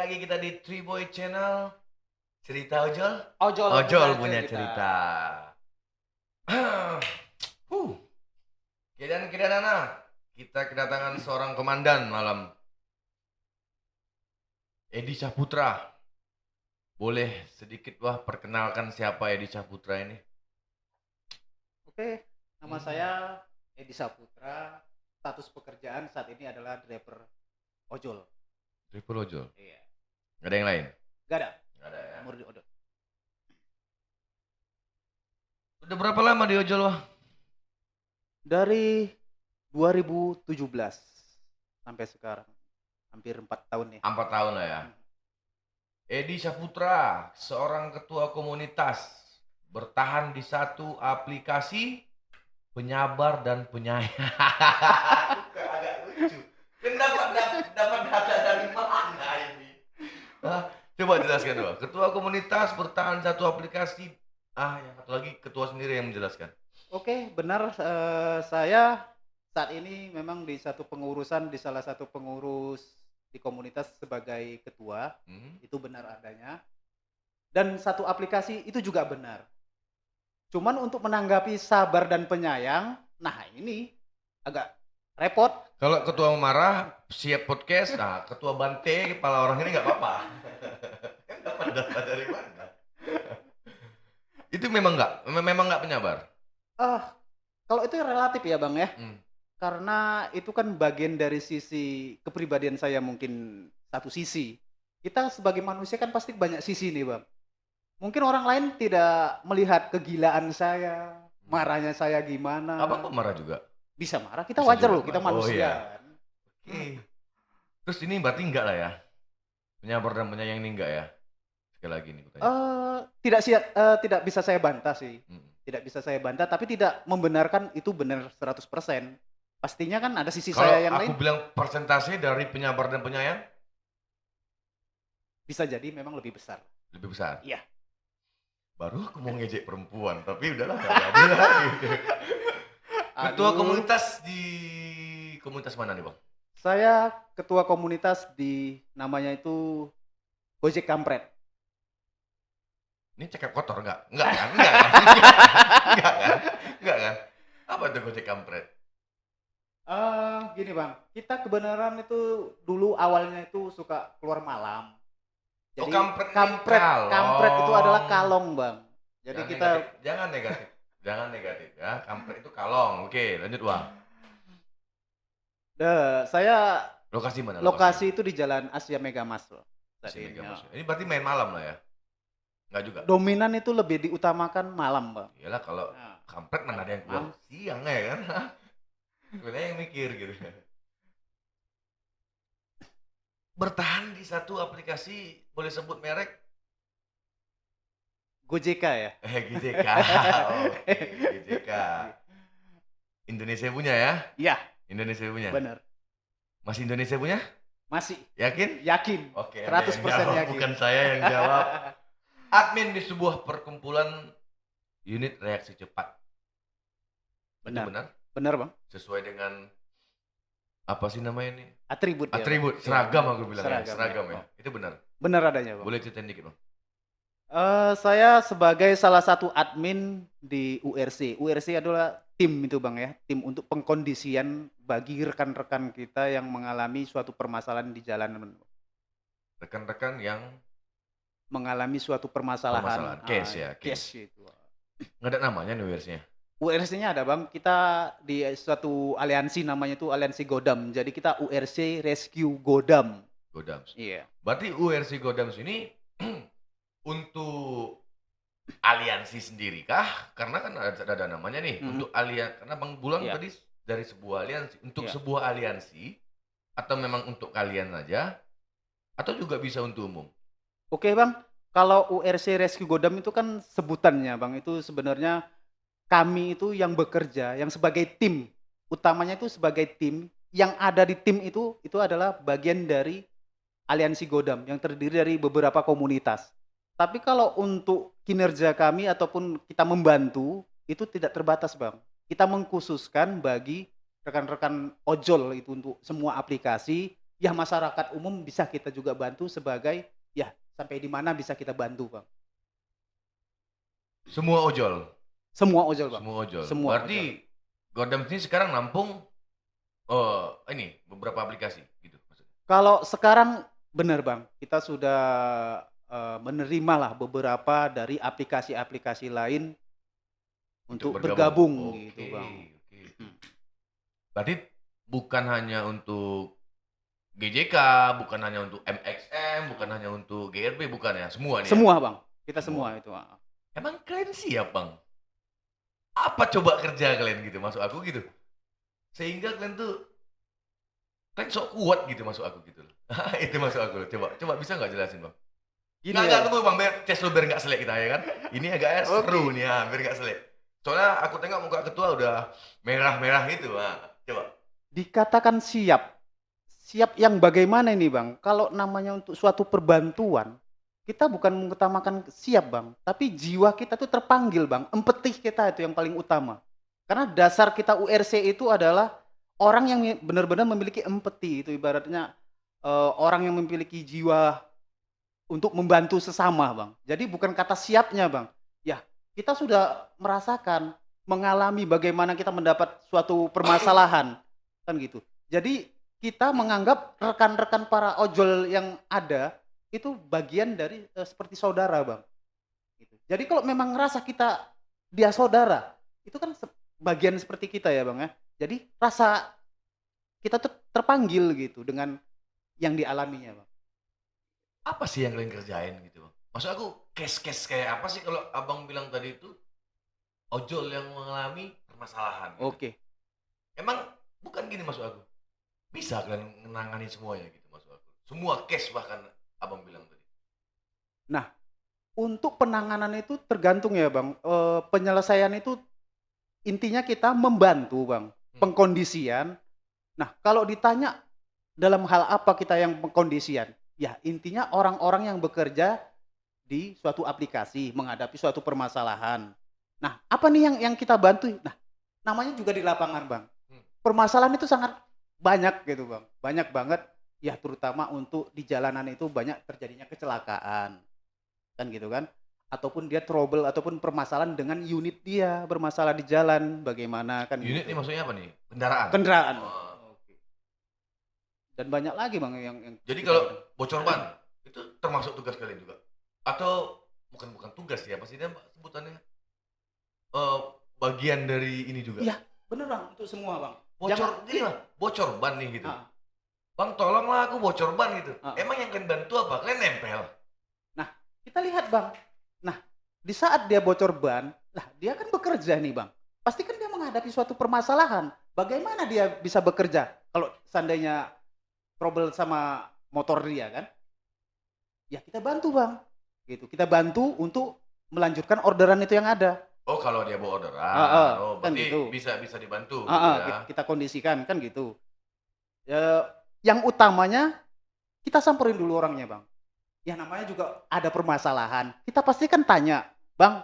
lagi kita di Three Boy Channel. Cerita ojol? Ojol Ojol punya punya cerita. cerita. Huh. Kidan Nana, kita kedatangan seorang komandan malam. Edi Saputra. Boleh sedikit perkenalkan siapa Edi Saputra ini? Oke, nama saya Edi Saputra. Status pekerjaan saat ini adalah driver ojol. Driver ojol? Iya. Gak ada yang lain? Gak ada. Gak ada ya. Murni ojol. Udah berapa lama di ojol Dari 2017 sampai sekarang. Hampir 4 tahun nih. 4 tahun lah ya. Edi Saputra, seorang ketua komunitas, bertahan di satu aplikasi, penyabar dan penyayang. Agak lucu. Dapat data dari mana ini? Coba jelaskan dulu. Ketua komunitas bertahan satu aplikasi. Yang satu lagi ketua sendiri yang menjelaskan. Oke, benar. Saya saat ini memang di salah satu pengurus di komunitas sebagai ketua. Itu benar adanya. Dan satu aplikasi itu juga benar. Cuman untuk menanggapi sabar dan penyayang, nah ini agak repot. Kalau ketua marah, siap podcast. Nah, ketua bante, kepala orang ini nggak apa-apa. Dapat data dari mana? Itu memang nggak penyabar. Kalau itu relatif ya bang ya. Karena itu kan bagian dari sisi kepribadian saya, mungkin satu sisi. Kita sebagai manusia kan pasti banyak sisi nih bang. Mungkin orang lain tidak melihat kegilaan saya, marahnya saya gimana. Apa marah juga? Bisa marah, kita Bisa wajar juga loh, kita marah. manusia. Oh, iya. Kan. Oke. Terus ini berarti enggak lah ya? Penyabar dan penyayang ini enggak ya? Sekali lagi nih kutanya. Tidak bisa saya bantah sih. Tidak bisa saya bantah, tapi tidak membenarkan itu benar 100%. Pastinya kan ada sisi saya yang lain. Kalau aku bilang persentase dari penyabar dan penyayang? Bisa jadi memang lebih besar. Lebih besar? Iya. Baru aku mau ngejek perempuan, tapi udahlah gak ada lah gitu. Ketua komunitas di komunitas mana nih bang? Saya ketua komunitas di namanya itu Gojek Kampret. Ini cekap kotor enggak? Enggak kan? Enggak kan? Apa itu Gojek Kampret? Gini bang, kita kebenaran itu dulu awalnya itu suka keluar malam. Jadi kampret itu adalah kalong bang. Jadi jangan negatif ya. Kampret itu kalong. Oke, lanjut bang. Saya lokasi mana? Lokasi itu di Jalan Asia Megamas loh. Ini berarti main malam lah ya? Enggak juga. Dominan itu lebih diutamakan malam bang. Iyalah kalau kampret mana ada yang keluar siang ya kan? Sebenarnya yang mikir gitu. Bertahan di satu aplikasi, boleh sebut merek? Gojek ya? GJK. Oke, GJK. Indonesia punya ya? Iya. Indonesia punya? Benar. Masih Indonesia punya? Masih. Yakin? Yakin. Oke, 100% yakin. Bukan saya yang jawab. Admin di sebuah perkumpulan unit reaksi cepat. Benar? Benar bang. Sesuai dengan apa sih namanya ini? Atribut. Seragam aku bilang seragam ya. Itu benar? Benar adanya bang. Boleh ceritain dikit bang? Saya sebagai salah satu admin di URC. URC adalah tim itu bang ya. Tim untuk pengkondisian bagi rekan-rekan kita yang mengalami suatu permasalahan di jalanan. Rekan-rekan yang mengalami suatu permasalahan. Case ya. Case itu. Nggak ada namanya nih URC-nya? URC-nya ada bang, kita di suatu aliansi namanya itu Aliansi Godam. Jadi kita URC Rescue Godam. Godam. Iya. Berarti URC Godam ini untuk aliansi sendiri kah? Karena kan ada namanya nih untuk aliansi. Karena Bang Bulang tadi dari sebuah aliansi. Untuk sebuah aliansi atau memang untuk kalian saja atau juga bisa untuk umum? Oke bang, kalau URC Rescue Godam itu kan sebutannya bang, itu sebenarnya kami itu yang bekerja, yang sebagai tim, utamanya itu sebagai tim, yang ada di tim itu adalah bagian dari Aliansi Godam yang terdiri dari beberapa komunitas. Tapi kalau untuk kinerja kami ataupun kita membantu, itu tidak terbatas bang. Kita mengkhususkan bagi rekan-rekan ojol itu untuk semua aplikasi ya masyarakat umum bisa kita juga bantu sebagai ya sampai di mana bisa kita bantu, Bang. Semua ojol. Semua ojol, Bang. Semua ojol. Semua ojol. Berarti Godam ini sekarang nampung ini beberapa aplikasi gitu maksudnya. Kalau sekarang benar, Bang, kita sudah menerima lah beberapa dari aplikasi-aplikasi lain untuk bergabung Oke, gitu, Bang. oke. Mhm. Berarti bukan hanya untuk GJK, bukan hanya untuk MXM, bukan hanya untuk GRB, bukan ya? Semua nih ya? Semua, Bang. Kita Semua. semua itu, heeh. Emang kalian siap, Bang? Apa coba kerja kalian gitu, masuk aku gitu? Sehingga kalian sok kuat gitu masuk aku gitu loh. Itu masuk aku loh. Coba bisa nggak jelasin, Bang? Gini Nggak, ya, tunggu Bang, biar tes lu biar nggak selek kita ya kan? Ini agaknya seru Oke. nih ya, biar nggak selek. Soalnya aku tengok muka ketua udah merah-merah gitu. Nah, coba. Dikatakan siap. Siap yang bagaimana ini, Bang? Kalau namanya untuk suatu perbantuan, kita bukan mengutamakan siap, Bang, tapi jiwa kita tuh terpanggil, Bang. Empatih kita itu yang paling utama. Karena dasar kita URC itu adalah orang yang benar-benar memiliki empati, itu ibaratnya orang yang memiliki jiwa untuk membantu sesama, Bang. Jadi bukan kata siapnya, Bang. Ya, kita sudah merasakan, mengalami bagaimana kita mendapat suatu permasalahan, kan gitu. Jadi kita menganggap rekan-rekan para ojol yang ada itu bagian dari seperti saudara, Bang. Gitu. Jadi kalau memang ngerasa dia saudara, itu kan bagian seperti kita ya, Bang ya. Jadi rasa kita tuh terpanggil gitu dengan yang dialaminya, Bang. Apa sih yang kalian kerjain gitu, Bang? Maksud aku case-case kayak apa sih kalau Abang bilang tadi itu ojol yang mengalami permasalahan gitu. Oke. Emang bukan gini maksud aku. Bisa kalian menangani semuanya gitu maksud aku. Semua case bahkan Abang bilang tadi. Nah, untuk penanganan itu tergantung ya, Bang. Penyelesaian itu intinya kita membantu, Bang. Hmm. Pengkondisian. Nah, kalau ditanya dalam hal apa kita yang pengkondisian? Ya, intinya orang-orang yang bekerja di suatu aplikasi menghadapi suatu permasalahan. Nah, apa nih yang kita bantu? Nah, namanya juga di lapangan, Bang. Hmm. Permasalahan itu sangat banyak gitu, Bang. Banyak banget. Ya, terutama untuk di jalanan itu banyak terjadinya kecelakaan. Kan gitu kan? Ataupun dia trouble ataupun permasalahan dengan unit dia bermasalah di jalan, bagaimana kan Unit ini gitu. maksudnya apa nih? Kendaraan. Kendaraan. Oh. Oke. Dan banyak lagi, Bang, yang Jadi kita kalau gitu. bocor ban itu termasuk tugas kalian juga? Atau bukan tugas ya, pasti dia sebutannya bagian dari ini juga? Iya, bener, Bang, itu semua, Bang. Bocor, gini lah, bocor ban nih gitu. Heeh. Bang tolonglah aku bocor ban gitu. Heeh. Emang yang kalian bantu apa? Kalian nempel. Nah, kita lihat, Bang. Nah, di saat dia bocor ban, lah dia kan bekerja nih, Bang. Pasti kan dia menghadapi suatu permasalahan. Bagaimana dia bisa bekerja kalau seandainya trouble sama motor dia kan? Ya kita bantu, Bang. Gitu. Kita bantu untuk melanjutkan orderan itu yang ada. Oh, kalau dia bawa orderan. Heeh, Oh, kan berarti gitu. bisa dibantu gitu Heeh, ya. kita kondisikan kan gitu. Yang utamanya kita samperin dulu orangnya, Bang. Ya namanya juga ada permasalahan. Kita pasti kan tanya, "Bang,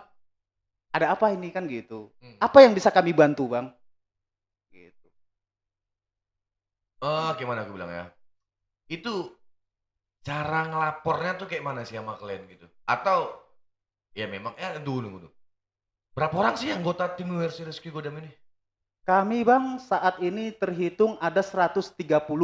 ada apa ini?" Kan gitu. Apa yang bisa kami bantu, Bang? Gitu. Gimana aku bilang ya? Itu cara ngelapornya tuh kayak mana sih sama kalian gitu? Atau ya memang dulu. Berapa orang sih anggota tim WRC Rescue Godam ini? Kami, Bang, saat ini terhitung ada 130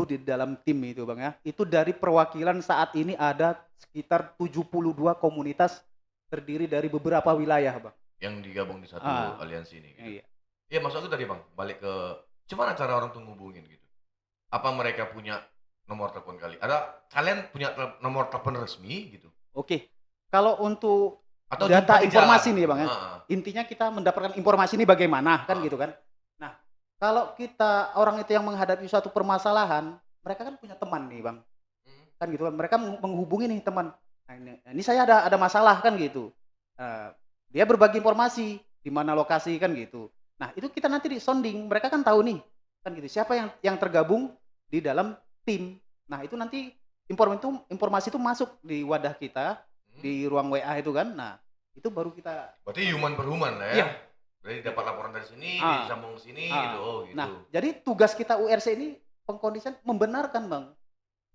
di dalam tim itu, Bang, ya. Itu dari perwakilan saat ini ada sekitar 72 komunitas terdiri dari beberapa wilayah, Bang. Yang digabung di satu aliansi ini gitu. Iya. Iya, maksud aku tadi, Bang, balik ke gimana cara orang tuh ngubungin gitu? Apa mereka punya nomor telepon kalian punya nomor telepon resmi gitu? Oke. Kalau untuk Atau data jumpa di informasi jalan? nih, Bang, ya. Heeh. Intinya kita mendapatkan informasi ini bagaimana kan Ah. gitu kan. Nah, kalau orang itu yang menghadapi suatu permasalahan, mereka kan punya teman nih, Bang. Kan gitu kan. Mereka menghubungi nih teman. Nah, ini saya ada masalah kan gitu. Dia berbagi informasi di mana lokasi kan gitu. Nah, itu kita nanti di sounding, mereka kan tahu nih kan gitu. Siapa yang tergabung di dalam tim. Nah, itu nanti informasi itu masuk di wadah kita di ruang WA itu kan. Nah, itu baru kita Berarti human per human lah ya? Iya. Berarti dapat laporan dari sini, disambung ke sini gitu. Oh, gitu. Nah, jadi tugas kita URC ini pengkondisian membenarkan, Bang.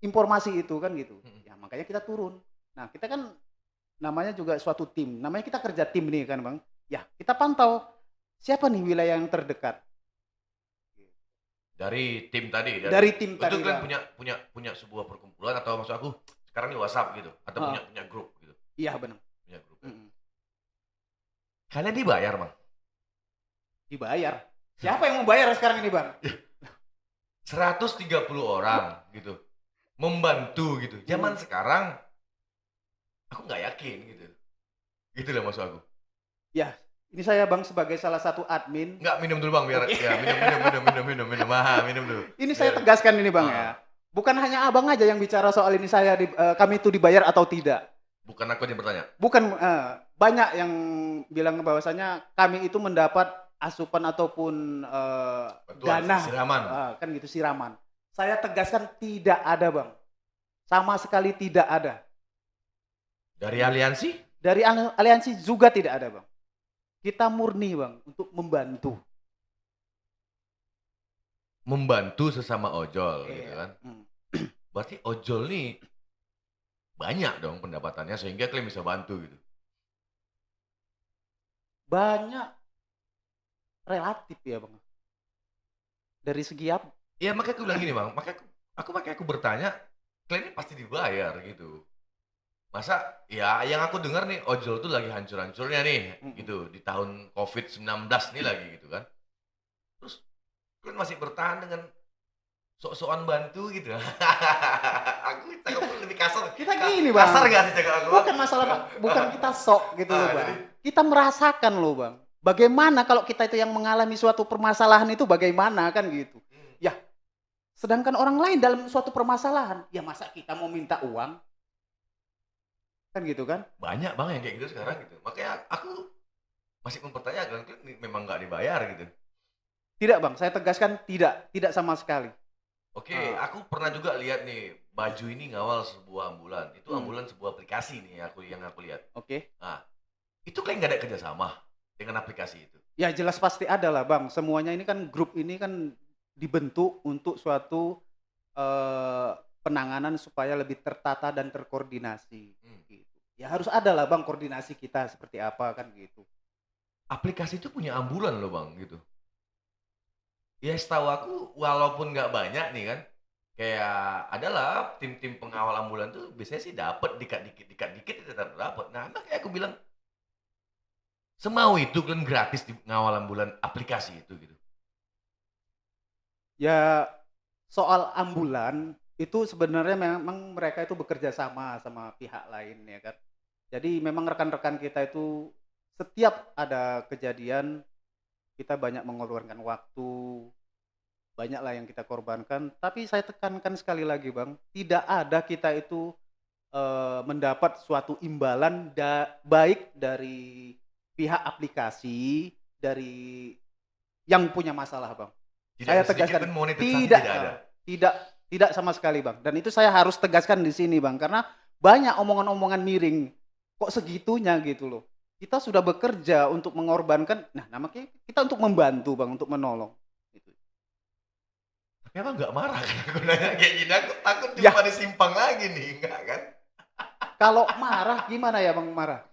informasi itu kan gitu. Mm-mm. Ya makanya kita turun. Nah kita kan namanya juga suatu tim, namanya kita kerja tim nih kan Bang. Ya kita pantau siapa nih wilayah yang terdekat Dari tim tadi, dari tim itu tadi kalian Bang. punya sebuah perkumpulan atau maksud aku sekarang di WhatsApp gitu atau Heeh, punya grup gitu, iya benar. punya grup ya. Mm-mm. Kalian dibayar, Bang? Dibayar. Siapa yang mau bayar sekarang ini Bang? 130 orang gitu membantu gitu. Zaman Hmm. sekarang aku nggak yakin gitu. Gitu loh maksud aku. Ya, ini saya Bang sebagai salah satu admin. Nggak, minum dulu Bang biar Oke. ya minum. Ah, minum dulu. Ini saya Biar tegaskan ini Bang ah, ya. Bukan hanya Abang aja yang bicara soal ini kami itu dibayar atau tidak. bukan aku yang bertanya. Bukan banyak yang bilang bahwasanya kami itu mendapat asupan ataupun Bantuan dana siraman. kan gitu siraman. Saya tegaskan tidak ada Bang. Sama sekali tidak ada. Dari aliansi Dari aliansi juga tidak ada Bang. Kita murni Bang untuk membantu. membantu sesama ojol gitu Iya. kan. Berarti ojol nih banyak dong pendapatannya sehingga kalian bisa bantu gitu. Banyak relatif ya Bang. Dari segi apa? Ya makanya aku bilang gini Bang, makanya aku bertanya, kalian ini pasti dibayar gitu. Masa ya yang aku dengar nih ojol tuh lagi hancur-hancurnya nih Mm-mm. gitu di tahun COVID-19 nih lagi gitu kan. Terus kalian masih bertahan dengan sok-sokan bantu gitu. Aku cakap lebih kasar. Kita gini Bang. Kasar gak sih cakap aku? Bukan masalah Bang, bukan kita sok gitu loh Jadi Bang. Kita merasakan loh Bang. Bagaimana kalau kita itu yang mengalami suatu permasalahan itu bagaimana kan gitu. Ya, sedangkan orang lain dalam suatu permasalahan, ya masa kita mau minta uang? Kan gitu kan? banyak Bang yang kayak gitu sekarang gitu. Makanya aku masih mempertanyakan kalian memang nggak dibayar gitu. Tidak Bang, saya tegaskan tidak sama sekali. Oke, Ah, aku pernah juga lihat nih baju ini ngawal sebuah ambulan. Itu hmm, ambulan sebuah aplikasi nih yang aku lihat. oke. Nah, itu kalian nggak ada kerjasama dengan aplikasi itu. Ya jelas pasti ada lah Bang. Semuanya ini kan grup ini kan dibentuk untuk suatu eh, penanganan supaya lebih tertata dan terkoordinasi. Hmm. Gitu. Ya harus ada lah Bang koordinasi kita seperti apa kan gitu. Aplikasi itu punya ambulan loh bang, gitu. Ya setahu aku, walaupun nggak banyak nih kan, kayak adalah tim-tim pengawal ambulan tuh biasanya sih dapat dikat dikit tetap dapat. Nah, makanya aku bilang semau itu kan gratis di ngawal ambulan aplikasi itu gitu. Ya soal ambulan itu sebenarnya memang mereka itu bekerja sama pihak lain ya kan. Jadi memang rekan-rekan kita itu setiap ada kejadian kita banyak mengorbankan waktu, banyaklah yang kita korbankan. Tapi saya tekankan sekali lagi Bang, tidak ada kita itu mendapat suatu imbalan baik dari pihak aplikasi, dari yang punya masalah Bang. Tidak Saya ada sedikit tegaskan pun monetisasi tidak, tidak ada. tidak, tidak sama sekali Bang. Dan itu saya harus tegaskan di sini Bang, karena banyak omongan-omongan miring. Kok segitunya gitu loh. Kita sudah bekerja untuk mengorbankan, nah namanya kita untuk membantu Bang, untuk menolong. Gitu. Tapi abang nggak marah kan aku nanya kayak gini, aku takut Ya, cuma disimpang lagi nih, enggak kan? kalau marah gimana ya Bang marah?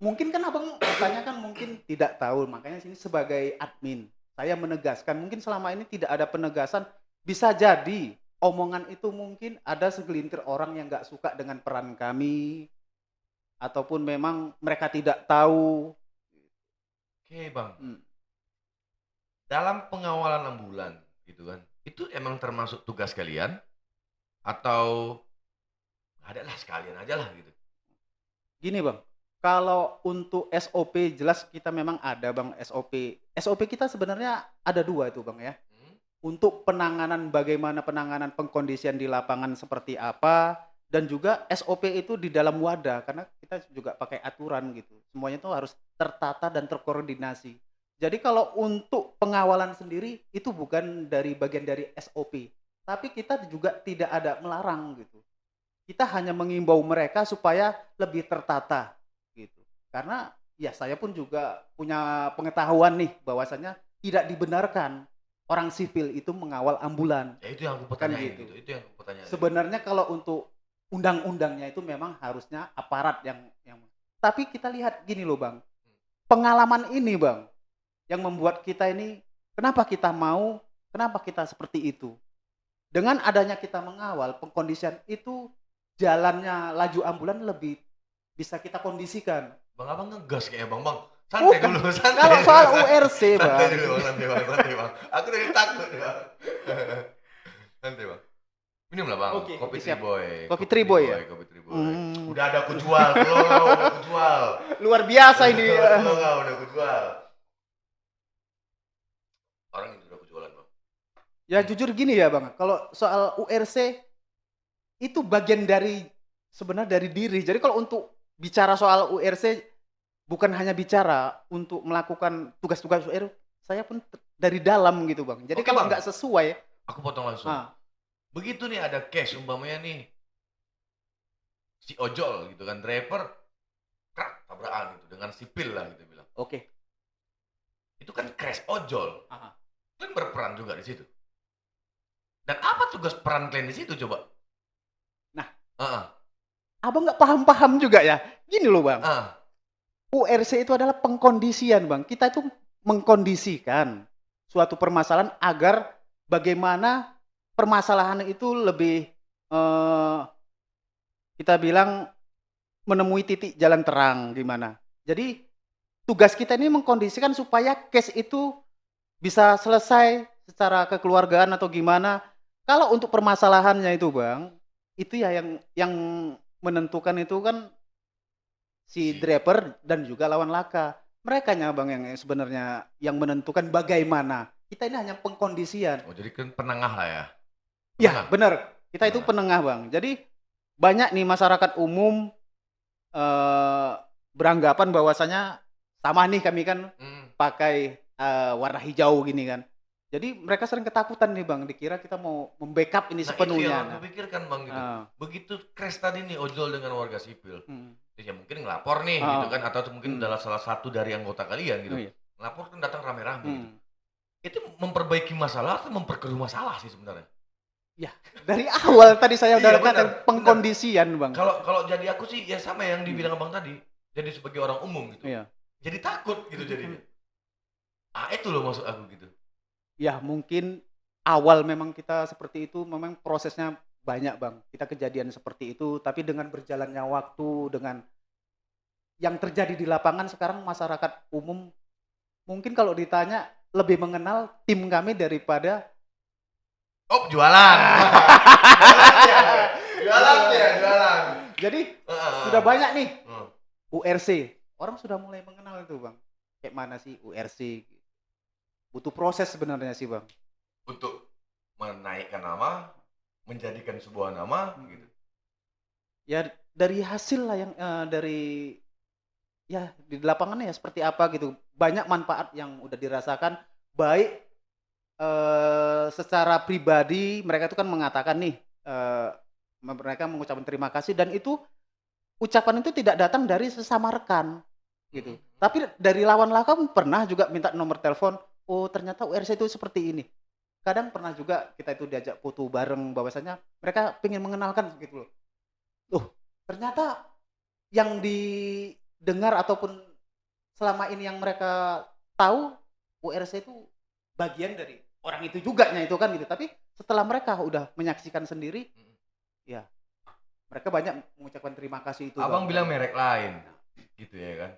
Mungkin kan Abang bertanya kan mungkin tidak tahu, makanya sini sebagai admin, saya menegaskan mungkin selama ini tidak ada penegasan, bisa jadi omongan itu mungkin ada segelintir orang yang nggak suka dengan peran kami, ataupun memang mereka tidak tahu. Oke bang, Hmm. dalam pengawalan ambulan gitu kan, itu emang termasuk tugas kalian atau adalah sekalian aja lah gitu? Gini Bang, kalau untuk SOP jelas kita memang ada Bang SOP. SOP kita sebenarnya ada dua itu Bang ya. Hmm? Untuk penanganan bagaimana penanganan pengkondisian di lapangan seperti apa, dan juga SOP itu di dalam wadah karena kita juga pakai aturan gitu. Semuanya itu harus tertata dan terkoordinasi. Jadi kalau untuk pengawalan sendiri itu bukan dari bagian dari SOP, tapi kita juga tidak ada melarang gitu. Kita hanya mengimbau mereka supaya lebih tertata gitu. Karena ya saya pun juga punya pengetahuan nih bahwasanya tidak dibenarkan orang sipil itu mengawal ambulan, Ya itu yang aku kan pertanyain gitu. gitu. Itu yang aku pertanyain. Sebenarnya kalau untuk undang-undangnya itu memang harusnya aparat yang tapi kita lihat gini loh Bang, pengalaman ini Bang, yang membuat kita ini kenapa kita seperti itu. Dengan adanya kita mengawal pengkondisian itu, jalannya laju ambulan lebih bisa kita kondisikan. Bang Abang ngegas kayaknya Bang. Bang, santai Bukan, dulu, santai kalau dulu. soal URC Santai Bang, dulu Bang, santai Bang, santai Bang. Aku dari takut Bang. Santai Bang. Minum lah Bang, Oke, kopi oke, siap. Triboy. Kopi Triboy ya? Kopi Triboy. Hmm, Udah ada aku jual, slow, udah aku jual. luar biasa ini. Slow nggak, udah aku jual. Orang itu udah aku jualan Bang. Ya jujur gini ya Bang, kalau soal URC itu bagian dari sebenarnya dari diri. Jadi kalau untuk bicara soal URC bukan hanya bicara untuk melakukan tugas-tugas UR, saya pun dari dalam gitu Bang. Jadi Oke, kalau Bang. nggak sesuai, Aku potong langsung. Begitu nih ada case umpamanya nih si ojol gitu kan, driver krak tabrakan gitu dengan sipil lah gitu bilang. oke. Itu kan crash ojol. Aha. Kan berperan juga di situ. Dan apa tugas peran kalian di situ coba? Nah, Heeh. Abang nggak paham-paham juga ya. Gini loh Bang, Ah, URC itu adalah pengkondisian Bang. Kita itu mengkondisikan suatu permasalahan agar bagaimana permasalahan itu lebih kita bilang menemui titik jalan terang gimana. Jadi tugas kita ini mengkondisikan supaya case itu bisa selesai secara kekeluargaan atau gimana. Kalau untuk permasalahannya itu Bang, itu ya yang menentukan itu kan si Si. driver dan juga lawan laka. Merekanya Bang yang sebenarnya yang menentukan bagaimana. Kita ini hanya pengkondisian. Oh jadi kan penengah lah ya. Ya, Penengah. benar. Kita itu penengah Bang. Jadi banyak nih masyarakat umum beranggapan bahwasanya sama nih kami kan pakai warna hijau gini kan. Jadi mereka sering ketakutan nih Bang, dikira kita mau membackup ini Nah itu sepenuhnya. yang aku pikirkan Bang gitu. Begitu crash tadi nih ojol dengan warga sipil. Ya mungkin ngelapor nih gitu kan, atau mungkin adalah salah satu dari anggota kalian gitu. Oh, iya. Ngelapor kan datang rame-rame gitu. Itu memperbaiki masalah atau memperkeruh masalah sih sebenarnya? Ya, dari awal tadi saya udah Iya, katakan benar, pengkondisian Bang. Kalau jadi aku sih ya sama yang dibilang Abang tadi. Jadi sebagai orang umum gitu. Iya. Jadi takut gitu jadinya. Ah itu loh maksud aku gitu. Ya mungkin awal memang kita seperti itu, memang prosesnya banyak Bang. Kita kejadian seperti itu, tapi dengan berjalannya waktu, dengan yang terjadi di lapangan sekarang masyarakat umum mungkin kalau ditanya lebih mengenal tim kami daripada Oh jualan. Jualan. jadi sudah banyak nih Hmm. URC. Orang sudah mulai mengenal itu Bang. Kayak mana sih URC? Butuh proses sebenarnya sih Bang. Untuk menaikkan nama, menjadikan sebuah nama gitu. Ya dari hasil lah yang dari ya di lapangan ya seperti apa gitu. Banyak manfaat yang udah dirasakan baik secara pribadi mereka itu kan mengatakan nih mereka mengucapkan terima kasih dan itu ucapan itu tidak datang dari sesama rekan gitu. Tapi dari lawan lakam pernah juga minta nomor telepon. Oh ternyata URC itu seperti ini. Kadang pernah juga kita itu diajak foto bareng bahwasanya mereka pengen mengenalkan gitu loh. Loh ternyata yang didengar ataupun selama ini yang mereka tahu URC itu bagian dari orang itu juga nya itu kan gitu. Tapi setelah mereka udah menyaksikan sendiri, ya mereka banyak mengucapkan terima kasih itu. Abang bilang merek lain, gitu ya kan?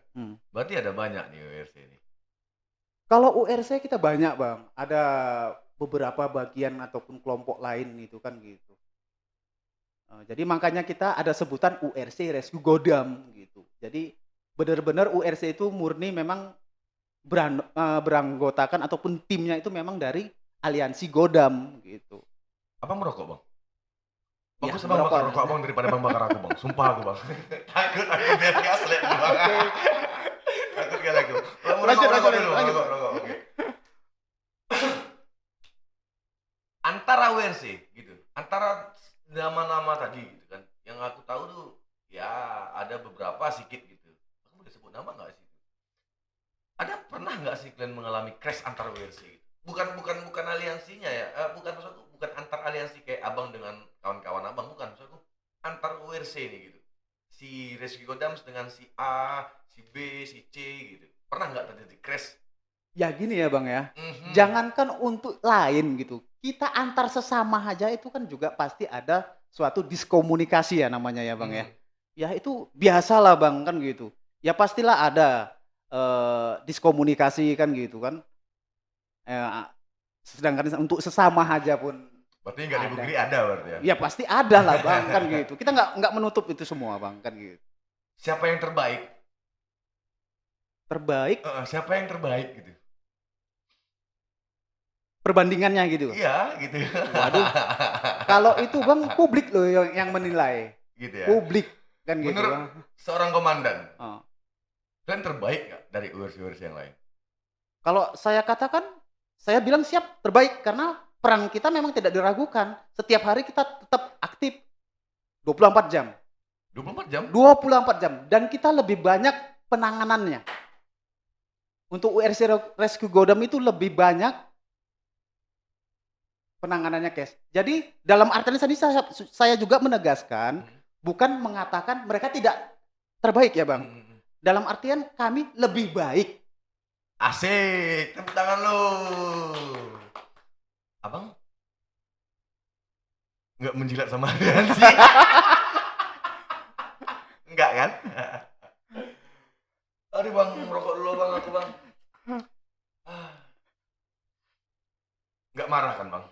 Berarti ada banyak nih URC ini. Kalau URC kita banyak Bang, ada beberapa bagian ataupun kelompok lain itu kan gitu. Jadi makanya kita ada sebutan URC Rescue Godam gitu. Jadi benar-benar URC itu murni memang beranggotakan ataupun timnya itu memang dari aliansi Godam gitu. Abang merokok Bang? Ya, Bagus Bang bakar rokok Abang daripada Bang bakar aku Bang. Sumpah aku Bang. Takut aku biar gak selek Bang. Takut gak aku. Lanjut. Rokok. Oke. Antara URC gitu. Antara nama-nama tadi gitu kan. Yang aku tahu tuh ya ada beberapa sedikit gitu. Aku boleh sebut nama gak sih? Ada pernah nggak sih kalian mengalami crash antar URC gitu? bukan aliansinya ya, bukan maksudku bukan antar aliansi kayak abang dengan kawan-kawan abang, bukan maksudku antar URC nih gitu. Si Rescue Godams dengan si A, si B, si C gitu. Pernah nggak terjadi crash? Ya gini ya Bang ya, Mhm. jangankan untuk lain gitu, kita antar sesama aja itu kan juga pasti ada suatu diskomunikasi ya namanya ya Bang ya. Mhm. Ya itu biasalah Bang kan gitu. Ya pastilah ada, diskomunikasi kan gitu kan, eee, sedangkan untuk sesama aja pun Berarti nggak ada. dipungkiri ada berarti ya? Ya pasti ada lah Bang kan gitu. Kita nggak menutup itu semua Bang kan gitu. Siapa yang terbaik? Terbaik Siapa yang terbaik gitu? perbandingannya gitu Bang. Iya gitu. Waduh, kalau itu Bang publik loh yang menilai. Gitu ya. Publik, kan gitu Menurut Bang, seorang komandan, heeh. kalian terbaik nggak dari URC-URC yang lain? Kalau saya katakan, saya bilang siap, terbaik, karena peran kita memang tidak diragukan. Setiap hari kita tetap aktif 24 jam, 24 jam? 24 jam, dan kita lebih banyak penanganannya. Untuk URC Rescue Godam itu lebih banyak penanganannya, Kes. Jadi dalam artian tadi saya juga menegaskan, Mhm. bukan mengatakan mereka tidak terbaik ya Bang. Mhm. Dalam artian kami lebih baik. Asik, tepuk tangan lu. Abang nggak menjilat sama aliansi? Enggak kan? Aduh bang, merokok dulu bang aku bang. Ah, nggak marah kan bang?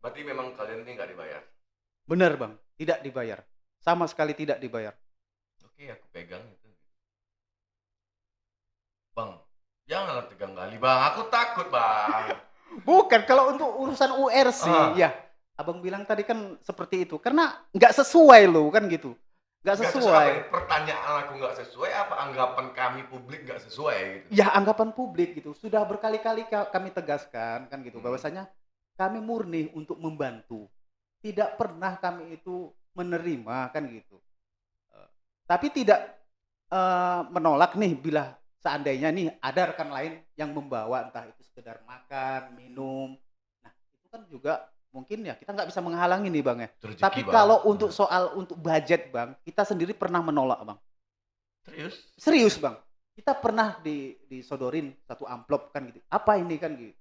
Berarti memang kalian ini nggak dibayar. Benar Bang, tidak dibayar. Sama sekali tidak dibayar. Oke, aku pegang itu. Bang, janganlah tegang kali bang. Aku takut bang. Bukan, kalau untuk urusan URC, Ah, ya Abang bilang tadi kan seperti itu. Karena nggak sesuai loh, kan gitu. Nggak nggak sesuai apa sesuai. nih? Pertanyaan aku nggak sesuai apa anggapan kami publik nggak sesuai gitu? Ya anggapan publik gitu. Sudah berkali-kali kami tegaskan kan gitu. Hmm. Bahwasanya kami murni untuk membantu. Tidak pernah kami itu menerima kan gitu. Eh, Tapi tidak menolak nih bila seandainya nih ada rekan lain yang membawa entah itu sekedar makan, minum. Nah, itu kan juga mungkin ya kita nggak bisa menghalangi nih Bang ya. Itu rezeki Tapi bang. kalau untuk soal untuk budget Bang, kita sendiri pernah menolak Bang. Serius? Serius Bang. Kita pernah disodorin satu amplop kan gitu. Apa ini kan gitu.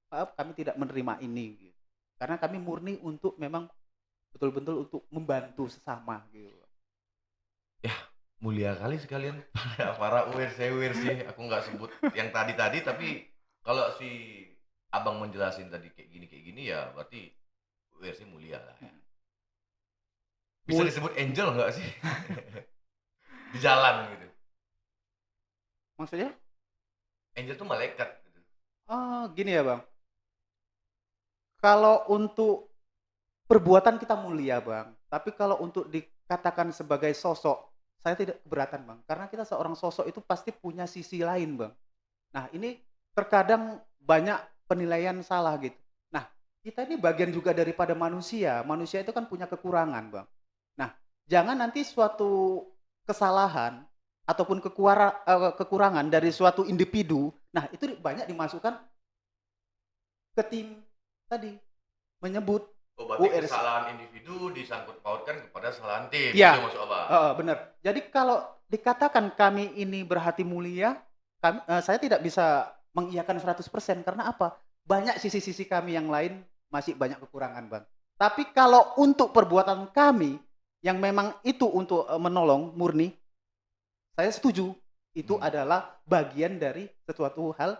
Maaf kami tidak menerima ini gitu. Karena kami murni untuk memang betul-betul untuk membantu sesama gitu. Ya, mulia kali sekalian para URC-URC. Aku nggak sebut yang tadi-tadi, tapi kalau si abang menjelasin tadi kayak gini ya berarti URC mulia lah ya. Bisa Mul disebut angel nggak sih? Di jalan gitu. Maksudnya? Angel tuh malaikat gitu. Oh, gini ya Bang. Kalau untuk perbuatan kita mulia Bang, tapi kalau untuk dikatakan sebagai sosok, saya tidak keberatan Bang. Karena kita seorang sosok itu pasti punya sisi lain Bang. Nah ini terkadang banyak penilaian salah gitu. Nah kita ini bagian juga daripada manusia. Manusia itu kan punya kekurangan Bang. Nah jangan nanti suatu kesalahan ataupun kekurangan dari suatu individu, nah itu banyak dimasukkan ke tim tadi, menyebut Oh, berarti URC. kesalahan individu disangkut pautkan kepada kesalahan tim. Itu Ya, yang maksud abang. benar. Jadi kalau dikatakan kami ini berhati mulia, saya tidak bisa mengiyakan 100% karena apa? Banyak sisi-sisi kami yang lain masih banyak kekurangan, Bang. Tapi kalau untuk perbuatan kami yang memang itu untuk menolong murni, saya setuju. Itu Hmm. adalah bagian dari sesuatu hal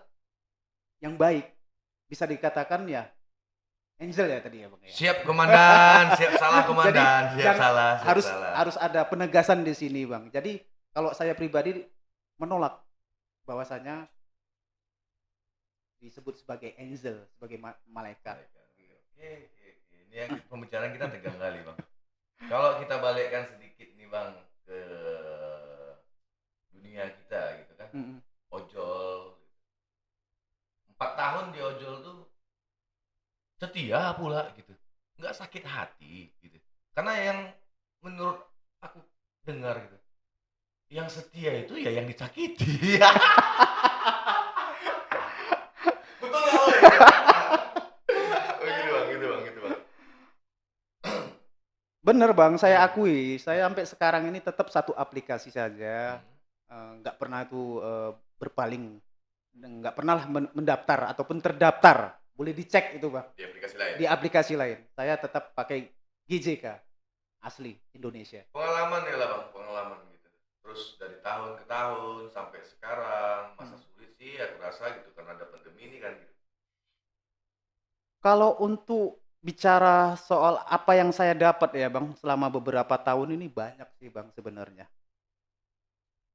yang baik. Bisa dikatakan ya angel ya tadi ya, Bang ya. Siap komandan, siap salah Jadi komandan, siap yang salah, siap harus salah. harus ada penegasan di sini, Bang. Jadi kalau saya pribadi menolak bahwasanya disebut sebagai angel, sebagai malaikat. Oke, oke, oke. Ini yang pembicaraan kita tegang kali bang. Kalau kita balikkan sedikit nih bang ke dunia kita gitu kan, Mhm. ojol. 4 tahun di ojol tuh setia pula gitu, nggak sakit hati gitu. Karena yang menurut aku dengar gitu. Yang setia itu ya yang disakiti. Betul nggak Bang? Oh, gitu bang, gitu bang. Bener Bang, saya akui, saya sampai sekarang ini tetap satu aplikasi saja, nggak pernah itu, berpaling, nggak pernah lah mendaftar ataupun terdaftar, boleh dicek itu Bang, Di aplikasi lain. di aplikasi lain. Saya tetap pakai GJK, asli Indonesia. Pengalaman ya lah bang, pengalaman gitu. Terus dari tahun ke tahun sampai sekarang masa sulit sih aku rasa gitu karena ada pandemi ini kan gitu. Kalau untuk bicara soal apa yang saya dapat ya Bang, selama beberapa tahun ini banyak sih Bang sebenarnya.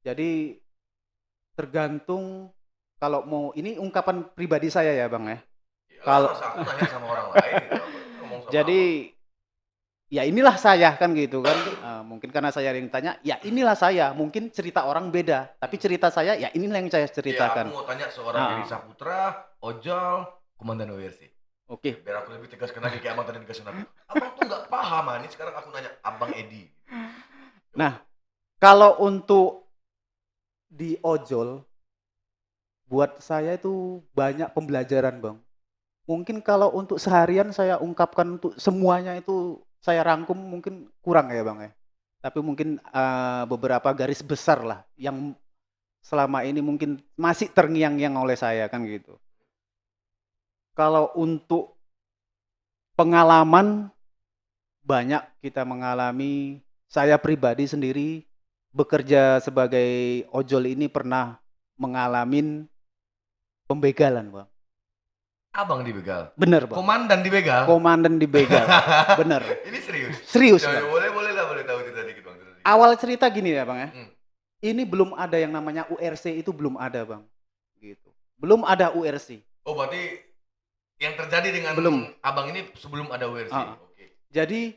Jadi tergantung kalau mau ini ungkapan pribadi saya ya Bang ya. Iyalah Kalau masa aku nanya sama orang lain gitu, apa ngomong sama jadi abang. ya inilah saya kan gitu kan, mungkin karena saya yang tanya, ya inilah saya, mungkin cerita orang beda, tapi cerita saya ya inilah yang saya Iya, aku ceritakan. mau tanya seorang Edi Heeh. Saputra, Ojol, Komandan WRC. Oke. Biar aku lebih tegaskan lagi kayak abang tadi tegaskan aku. Abang tuh nggak paham ini sekarang aku nanya abang Edi. Nah, kalau untuk di ojol, buat saya itu banyak pembelajaran Bang. Mungkin kalau untuk seharian saya ungkapkan untuk semuanya itu saya rangkum mungkin kurang ya Bang ya. Tapi mungkin, beberapa garis besar lah yang selama ini mungkin masih terngiang-ngiang oleh saya kan gitu. Kalau untuk pengalaman, banyak kita mengalami, saya pribadi sendiri bekerja sebagai ojol ini pernah mengalami pembegalan Bang. Abang dibegal. Bener Bang, Komandan dibegal. komandan dibegal, bener. Ini serius. Serius Ya, Bang. boleh lah, boleh tahu cerita dikit bang. Cerita dikit. Awal cerita gini ya Bang ya, Hmm. ini belum ada yang namanya URC itu belum ada Bang, gitu. Belum ada URC. Oh berarti yang terjadi dengan Belum. abang ini sebelum ada WRC. Oke. Jadi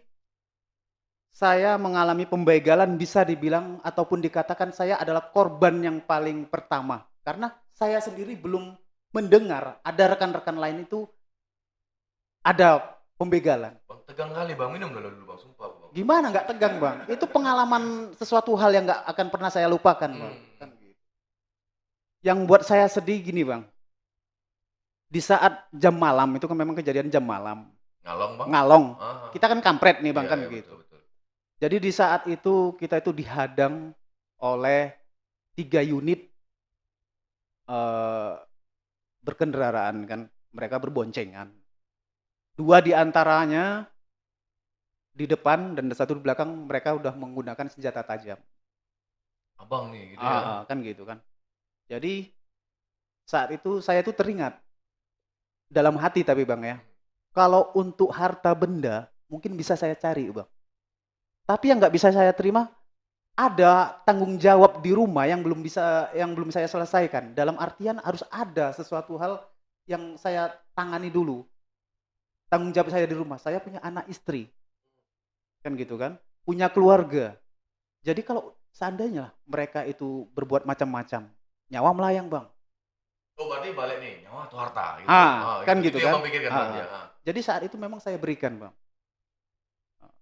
saya mengalami pembegalan bisa dibilang ataupun dikatakan saya adalah korban yang paling pertama. Karena saya sendiri belum mendengar ada rekan-rekan lain itu ada pembegalan. Bang tegang kali bang, minum dulu bang, sumpah bang. Gimana nggak tegang Bang? Itu pengalaman sesuatu hal yang nggak akan pernah saya lupakan Bang. Kan gitu. Yang buat saya sedih gini Bang. Di saat jam malam itu kan memang kejadian jam malam. Ngalong bang. Ngalong. Ah. Kita kan kampret nih Bang Iya, kan iya, gitu. betul. Jadi di saat itu kita itu dihadang oleh 3 unit berkendaraan kan, mereka berboncengan. 2 di antaranya di depan dan 1 di belakang mereka udah menggunakan senjata tajam. Abang nih gitu ya. Kan gitu kan. Jadi saat itu saya tuh teringat dalam hati tapi Bang ya, kalau untuk harta benda mungkin bisa saya cari Bang. Tapi yang nggak bisa saya terima, ada tanggung jawab di rumah yang belum saya selesaikan. Dalam artian harus ada sesuatu hal yang saya tangani dulu. Tanggung jawab saya di rumah, saya punya anak istri. Kan gitu kan, punya keluarga. Jadi kalau seandainya mereka itu berbuat macam-macam, nyawa melayang Bang. Oh berarti balik nih, nyawa atau harta gitu. Kan gitu itu kan. yang abang pikirkan berarti ya. Jadi saat itu memang saya berikan Bang.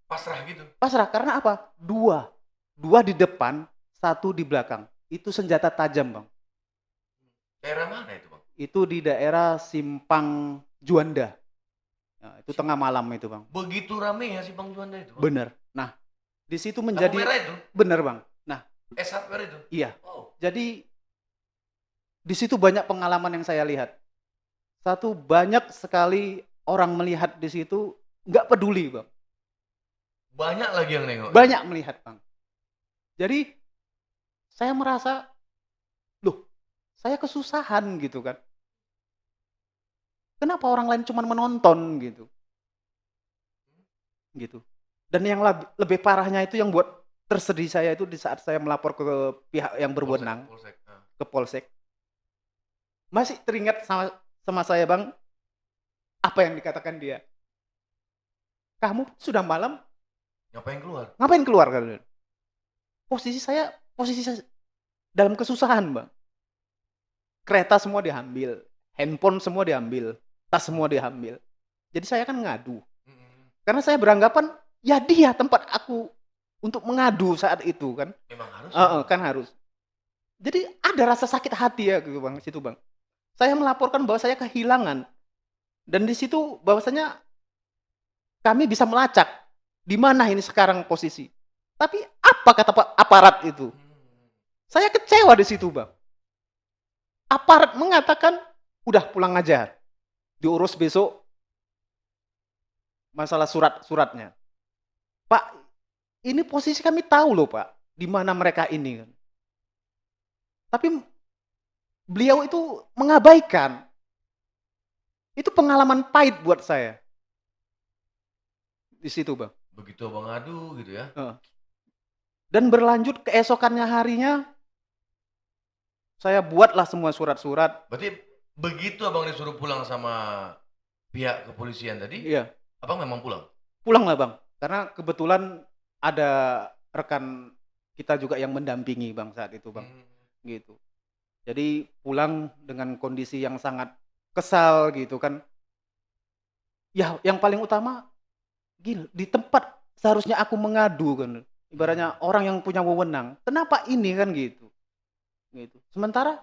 Pasrah gitu. Pasrah karena apa? 2 di depan, 1 di belakang. Itu senjata tajam Bang. Daerah mana itu bang? Itu di daerah Simpang Juanda. Nah, itu tengah malam itu Bang. Begitu rame ya si Bang Juanda itu bang? Bener. Nah, di situ Lampu menjadi merah itu? bener Bang. Nah, SH merah itu? iya. Oh. Jadi di situ banyak pengalaman yang saya lihat. Satu, banyak sekali orang melihat di situ nggak peduli Bang. Banyak lagi yang nengok. Banyak melihat Bang. Jadi saya merasa, loh, saya kesusahan gitu kan. Kenapa orang lain cuma menonton gitu? Gitu. Dan yang lebih parahnya itu yang buat tersedih saya itu di saat saya melapor ke pihak yang berwenang, Polsek. ke Polsek. Masih teringat sama saya Bang, apa yang dikatakan dia. Kamu sudah malam, Ngapain keluar? ngapain keluar kalian? Posisi saya dalam kesusahan Bang. Kereta semua diambil, handphone semua diambil, tas semua diambil. Jadi saya kan ngadu. Karena saya beranggapan, ya dia tempat aku untuk mengadu saat itu kan. Memang harus. Kan harus. Jadi ada rasa sakit hati ya gitu Bang, situ Bang. Saya melaporkan bahwa saya kehilangan. Dan di situ bahwasanya kami bisa melacak di mana ini sekarang posisi. Tapi apa kata Pak aparat itu? Saya kecewa di situ, Bang. Aparat mengatakan, udah pulang aja. Diurus besok masalah surat-suratnya. Pak, ini posisi kami tahu loh, Pak, di mana mereka ini. Tapi beliau itu mengabaikan. Itu pengalaman pahit buat saya. Di situ, Bang. Begitu Abang adu gitu ya. Dan berlanjut keesokannya harinya, saya buatlah semua surat-surat. Berarti begitu Abang disuruh pulang sama pihak kepolisian tadi, Iya, Abang memang pulang? pulang lah Bang. Karena kebetulan ada rekan kita juga yang mendampingi Bang saat itu Bang. Gitu. Jadi pulang dengan kondisi yang sangat kesal gitu kan. Ya yang paling utama, gila, di tempat seharusnya aku mengadu kan. Ibaratnya orang yang punya wewenang. Kenapa ini kan gitu. Gitu. Sementara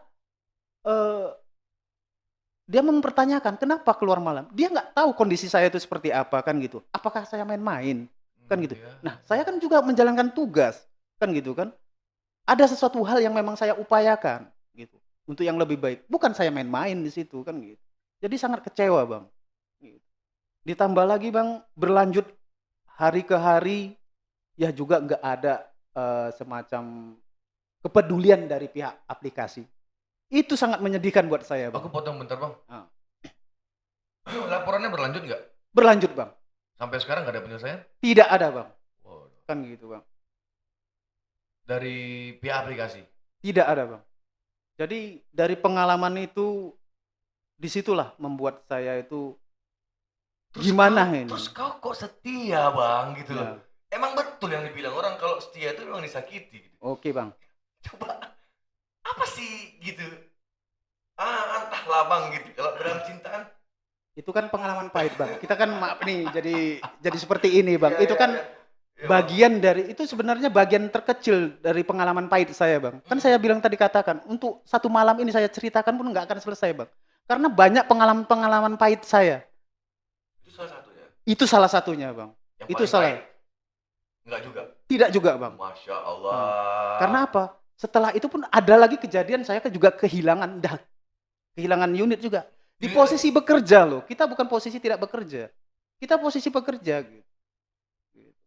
dia mempertanyakan kenapa keluar malam. Dia nggak tahu kondisi saya itu seperti apa kan gitu. Apakah saya main-main kan gitu. Iya. Nah saya kan juga menjalankan tugas kan gitu kan. Ada sesuatu hal yang memang saya upayakan gitu untuk yang lebih baik. Bukan saya main-main di situ kan gitu. Jadi sangat kecewa Bang. Gitu. Ditambah lagi Bang berlanjut hari ke hari ya juga nggak ada semacam kepedulian dari pihak aplikasi. Itu sangat menyedihkan buat saya, Bang. Aku potong bentar Bang. Ah. Laporannya berlanjut nggak? Berlanjut, Bang. Sampai sekarang nggak ada penyelesaian? Tidak ada, Bang. Wow. Kan gitu, Bang. Dari pihak aplikasi? Tidak ada, Bang. Jadi dari pengalaman itu disitulah membuat saya itu gimana ini? Terus kau kok setia Bang gitu Ya. loh. Emang betul yang dibilang orang kalau setia itu memang disakiti gitu. Oke, Bang. Coba apa sih gitu? Entahlah Bang gitu. Kalau dalam cintaan Itu kan pengalaman pahit, Bang. Kita kan maaf nih jadi seperti ini, Bang. Itu kan bagian dari itu sebenarnya bagian terkecil dari pengalaman pahit saya, Bang. Kan saya bilang tadi katakan, untuk satu malam ini saya ceritakan pun nggak akan selesai, Bang. Karena banyak pengalaman-pengalaman pahit saya. itu salah satu ya. Itu salah satunya, Bang. Yang Itu paling salah. baik. Enggak juga. Tidak juga, Bang. Masya Allah. Karena apa? Setelah itu pun ada lagi kejadian saya juga kehilangan unit juga. Di posisi bekerja loh. Kita bukan posisi tidak bekerja. Kita posisi bekerja gitu.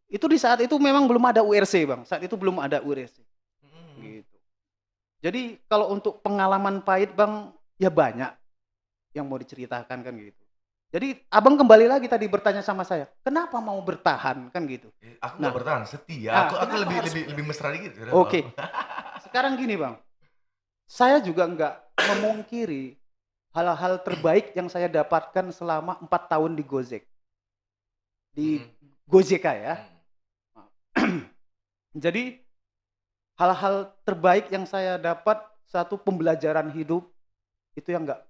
Itu di saat itu memang belum ada URC, Bang. Saat itu belum ada URC. Gitu. Jadi kalau untuk pengalaman pahit, Bang, ya banyak yang mau diceritakan kan gitu. Jadi Abang kembali lagi tadi bertanya sama saya, kenapa mau bertahan kan gitu. Aku nggak bertahan, setia. Nah, Aku kenapa harus- lebih mesra dikit. Oke. Sekarang gini Bang, saya juga nggak memungkiri hal-hal terbaik yang saya dapatkan selama 4 tahun di Gojek. Di Gojek ya. Jadi hal-hal terbaik yang saya dapat, satu pembelajaran hidup, itu yang nggak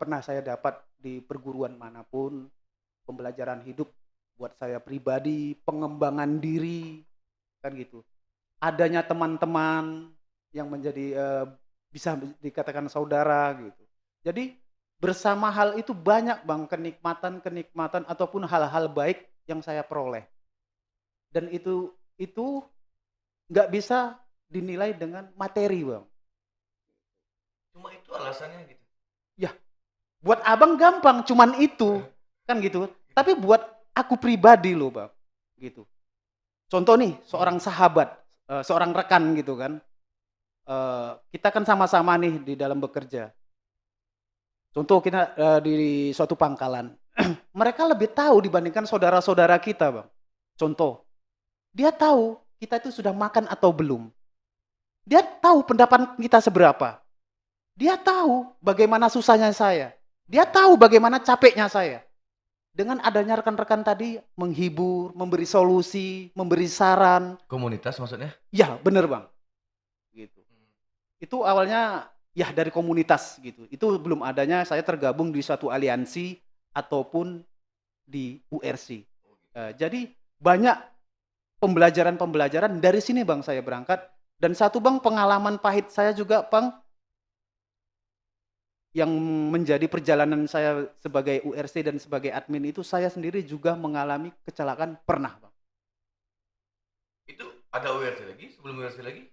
pernah saya dapat di perguruan manapun. Pembelajaran hidup buat saya pribadi, pengembangan diri, kan gitu. Adanya teman-teman yang menjadi bisa dikatakan saudara gitu. Jadi bersama hal itu banyak Bang kenikmatan ataupun hal-hal baik yang saya peroleh. Dan itu nggak bisa dinilai dengan materi Bang. Cuma itu alasannya gitu. Ya, buat Abang gampang, cuman itu kan gitu. Tapi buat aku pribadi loh Bang, gitu. Contoh nih, seorang sahabat, seorang rekan gitu kan. Kita kan sama-sama nih di dalam bekerja. Contoh kita di suatu pangkalan. Mereka lebih tahu dibandingkan saudara-saudara kita, Bang. Contoh, dia tahu kita itu sudah makan atau belum. Dia tahu pendapatan kita seberapa. Dia tahu bagaimana susahnya saya. Dia tahu bagaimana capeknya saya. Dengan adanya rekan-rekan tadi menghibur, memberi solusi, memberi saran. Komunitas maksudnya? Ya, bener Bang. Gitu. Itu awalnya ya dari komunitas gitu. Itu belum adanya saya tergabung di suatu aliansi ataupun di URC. Jadi banyak pembelajaran-pembelajaran dari sini Bang saya berangkat. Dan satu Bang pengalaman pahit saya juga Bang, yang menjadi perjalanan saya sebagai URC dan sebagai admin itu saya sendiri juga mengalami kecelakaan pernah Bang. Itu ada URC lagi? Sebelum URC lagi?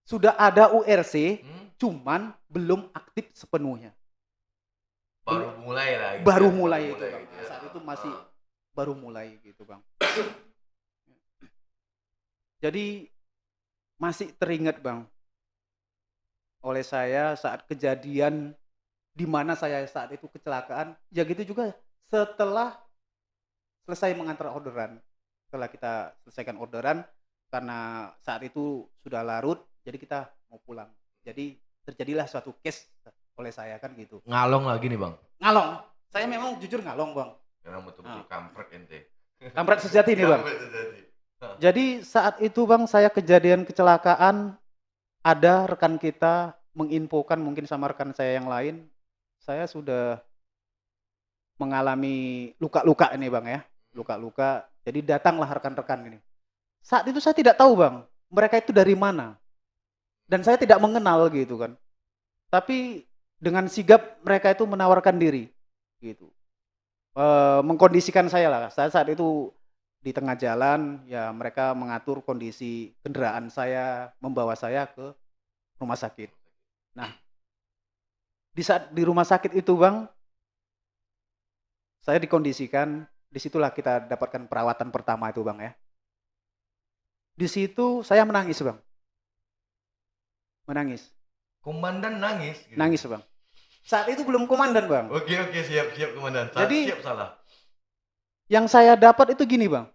Sudah ada URC, Hmm? cuman belum aktif sepenuhnya. Baru mulai lah. Gitu Baru ya, mulai itu Bang. gitu ya. Saat itu masih baru mulai gitu Bang. Jadi masih teringat Bang oleh saya saat kejadian di mana saya saat itu kecelakaan, ya gitu juga setelah selesai mengantar orderan. Setelah kita selesaikan orderan, karena saat itu sudah larut, jadi kita mau pulang. Jadi terjadilah suatu case oleh saya kan gitu. Ngalong lagi nih Bang. Ngalong. Saya memang jujur ngalong Bang. Karena betul-betul kampret ente. Kampret sejati nih Bang. Kampret sejati. Jadi saat itu Bang saya kejadian kecelakaan, ada rekan kita menginfokan mungkin sama rekan saya yang lain, saya sudah mengalami luka-luka ini Bang ya, luka-luka. Jadi datanglah rekan-rekan ini. Saat itu saya tidak tahu Bang, mereka itu dari mana. Dan saya tidak mengenal gitu kan. Tapi dengan sigap mereka itu menawarkan diri gitu. Mengkondisikan saya lah. Saya saat itu di tengah jalan, ya mereka mengatur kondisi kendaraan saya, membawa saya ke rumah sakit. Nah, di saat di rumah sakit itu Bang, saya dikondisikan, disitulah kita dapatkan perawatan pertama itu Bang ya. Di situ saya menangis Bang. Menangis. Komandan nangis. Gitu. Nangis Bang. Saat itu belum komandan Bang. Oke siap komandan. Jadi siap salah. yang saya dapat itu gini Bang.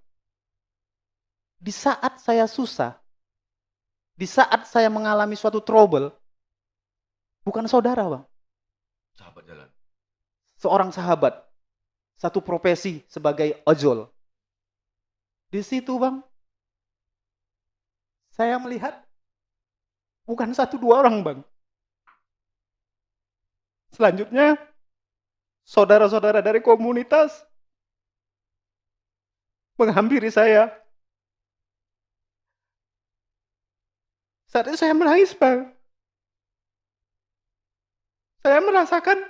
Di saat saya susah, di saat saya mengalami suatu trouble, bukan saudara Bang. Sahabat jalan. Seorang sahabat, satu profesi sebagai ojol. Di situ Bang, saya melihat bukan satu dua orang Bang. Selanjutnya, saudara-saudara dari komunitas menghampiri saya. Saat itu saya menangis Bang. Saya merasakan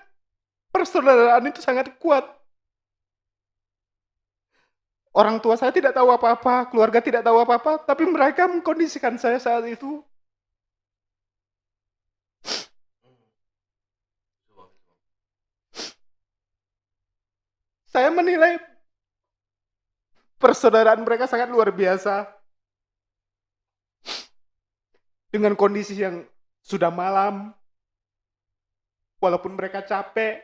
persaudaraan itu sangat kuat. Orang tua saya tidak tahu apa-apa, keluarga tidak tahu apa-apa, tapi mereka mengkondisikan saya saat itu. Saya menilai persaudaraan mereka sangat luar biasa. Dengan kondisi yang sudah malam, walaupun mereka capek,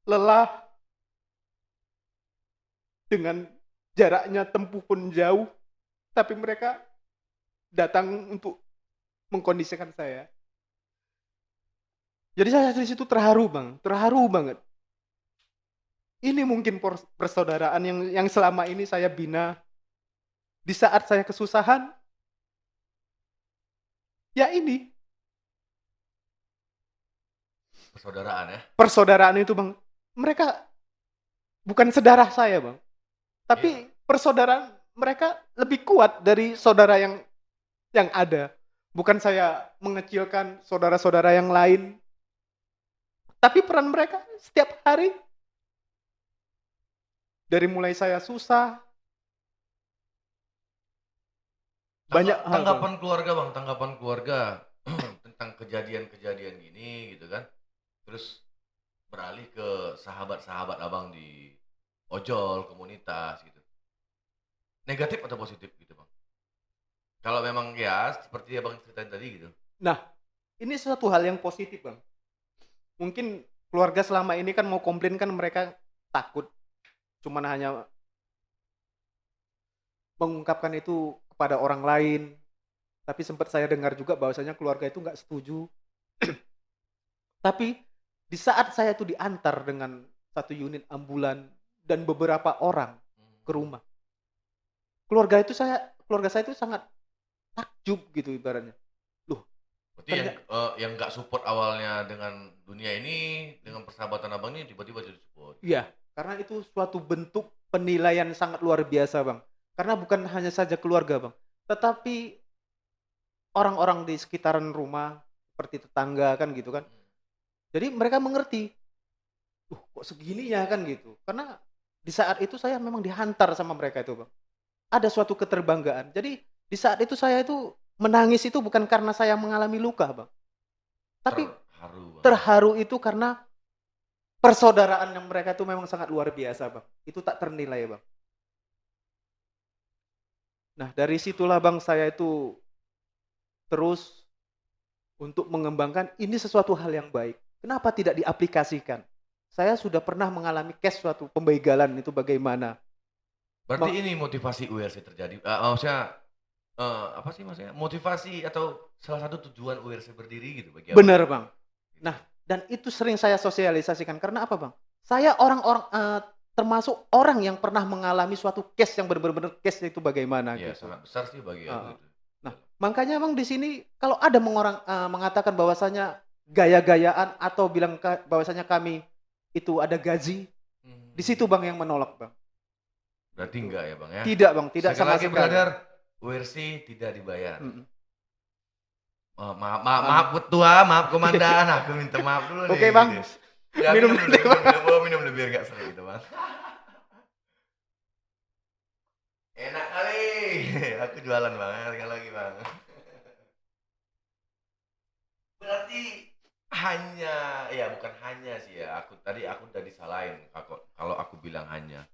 lelah, dengan jaraknya tempuh pun jauh, tapi mereka datang untuk mengkondisikan saya. Jadi saya di situ terharu Bang, terharu banget. Ini mungkin persaudaraan yang selama ini saya bina. Di saat saya kesusahan, ya ini. Persaudaraan ya. Persaudaraan itu Bang, mereka bukan saudara saya Bang. Tapi persaudaraan mereka lebih kuat dari saudara yang ada. Bukan saya mengecilkan saudara-saudara yang lain. Tapi peran mereka setiap hari. Dari mulai saya susah. Banyak hal. Tanggapan keluarga Bang, tanggapan keluarga tentang kejadian-kejadian gini gitu kan. Terus beralih ke sahabat-sahabat Abang di ojol, komunitas gitu. Negatif atau positif gitu Bang? Kalau memang ya seperti Abang ceritain tadi gitu. Nah, ini sesuatu hal yang positif Bang. Mungkin keluarga selama ini kan mau komplain kan mereka takut. Cuman hanya mengungkapkan itu kepada orang lain. Tapi sempat saya dengar juga bahwasanya keluarga itu nggak setuju. Tapi di saat saya itu diantar dengan satu unit ambulan dan beberapa orang ke rumah, keluarga saya itu sangat takjub gitu ibaratnya. Loh, berarti yang nggak support awalnya dengan dunia ini, dengan persahabatan Abang ini tiba-tiba jadi support. Iya, karena itu suatu bentuk penilaian sangat luar biasa Bang. Karena bukan hanya saja keluarga, Bang, tetapi orang-orang di sekitaran rumah, seperti tetangga kan gitu kan. Jadi mereka mengerti, kok segini ya?" Kan gitu. Karena di saat itu saya memang dihantar sama mereka itu, Bang. Ada suatu keterbanggaan. Jadi di saat itu saya itu menangis itu bukan karena saya mengalami luka, Bang, tapi Terharu banget. terharu itu karena persaudaraan yang mereka itu memang sangat luar biasa, Bang. Itu tak ternilai, Bang. Nah, dari situlah, Bang, saya itu terus untuk mengembangkan ini sesuatu hal yang baik. Kenapa tidak diaplikasikan? Saya sudah pernah mengalami case suatu pembegalan itu bagaimana. Berarti Ma ini motivasi URC terjadi, maksudnya, apa sih maksudnya, motivasi atau salah satu tujuan URC berdiri gitu bagi Abang? Bener, Bang. Gitu. Nah, dan itu sering saya sosialisasikan karena apa, Bang? Saya termasuk orang yang pernah mengalami suatu case yang bener-bener case itu bagaimana Iya, gitu. sangat besar sih bagi aku Heeh. itu. Nah, Betul. makanya Bang di sini kalau ada mengatakan bahwasanya gaya-gayaan atau bilang bahwasanya kami itu ada gaji, di situ Mmm. Bang yang menolak, Bang, Berarti gitu. enggak ya, Bang, ya? Tidak, Bang, tidak Sekali sama lagi sekali. brother, URC tidak dibayar. Mhm. Maaf ketua, maaf komandan, aku minta maaf dulu nih Oke, gitu. Bang. Ya Minum minum dulu, dulu, minum dulu, Bang. oh minum dulu biar gak serik gitu, Bang. Enak kali, aku jualan, Bang, sekali lagi, Bang. Berarti hanya ya bukan hanya sih ya, aku udah disalahin kalau aku bilang hanya.